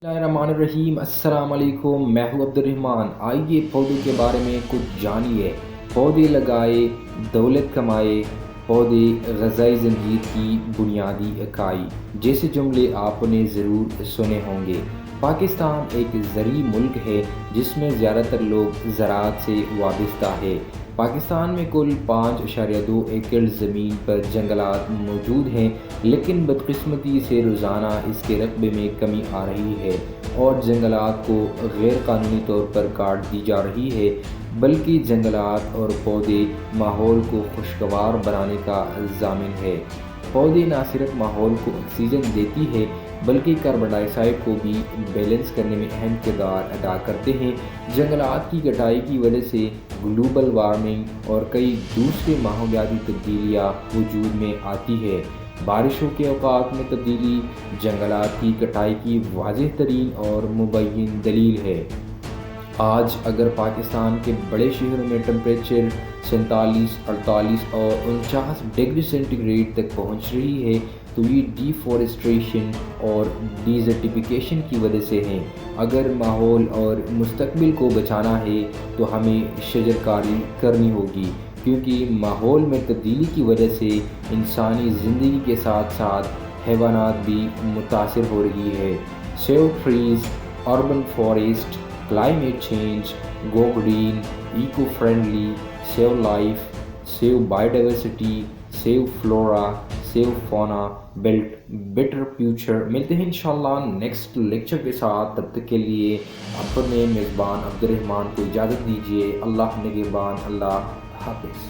بسم اللہ الرحمن الرحیم، السلام علیکم۔ میں ہوں عبد الرحمن۔ آئیے پودوں کے بارے میں کچھ جانیے۔ پودے لگائے دولت کمائے، پودے غذائی زنجیر کی بنیادی اکائی جیسے جملے آپ نے ضرور سنے ہوں گے۔ پاکستان ایک زرعی ملک ہے جس میں زیادہ تر لوگ زراعت سے وابستہ ہے۔ پاکستان میں کل 5.2 ایکڑ زمین پر جنگلات موجود ہیں، لیکن بدقسمتی سے روزانہ اس کے رقبے میں کمی آ رہی ہے اور جنگلات کو غیر قانونی طور پر کاٹ دی جا رہی ہے، بلکہ جنگلات اور پودے ماحول کو خوشگوار بنانے کا ضامن ہے۔ پودے نہ صرف ماحول کو آکسیجن دیتی ہے بلکہ کاربن ڈائی آکسائیڈ کو بھی بیلنس کرنے میں اہم کردار ادا کرتے ہیں۔ جنگلات کی کٹائی کی وجہ سے گلوبل وارمنگ اور کئی دوسرے ماحولیاتی تبدیلیاں وجود میں آتی ہے۔ بارشوں کے اوقات میں تبدیلی جنگلات کی کٹائی کی واضح ترین اور مبین دلیل ہے۔ آج اگر پاکستان کے بڑے شہروں میں ٹمپریچر 47، 48 اور 49 ڈگری سینٹی گریڈ تک پہنچ رہی ہے تو یہ ڈیفارسٹریشن اور ڈیزرٹیفیکیشن کی وجہ سے ہے۔ اگر ماحول اور مستقبل کو بچانا ہے تو ہمیں شجر کاری کرنی ہوگی، کیونکہ ماحول میں تبدیلی کی وجہ سے انسانی زندگی کے ساتھ ساتھ حیوانات بھی متاثر ہو رہی ہے۔ Save trees, urban forest, climate change, go green, eco friendly, save life, save biodiversity, save flora, save fauna, build better future. ملتے ہیں انشاءاللہ نیکسٹ لیکچر کے ساتھ، تب تک کے لیے اپنے میزبان عبد الرحمن کو اجازت دیجیے۔ اللہ نگہبان، اللہ حافظ۔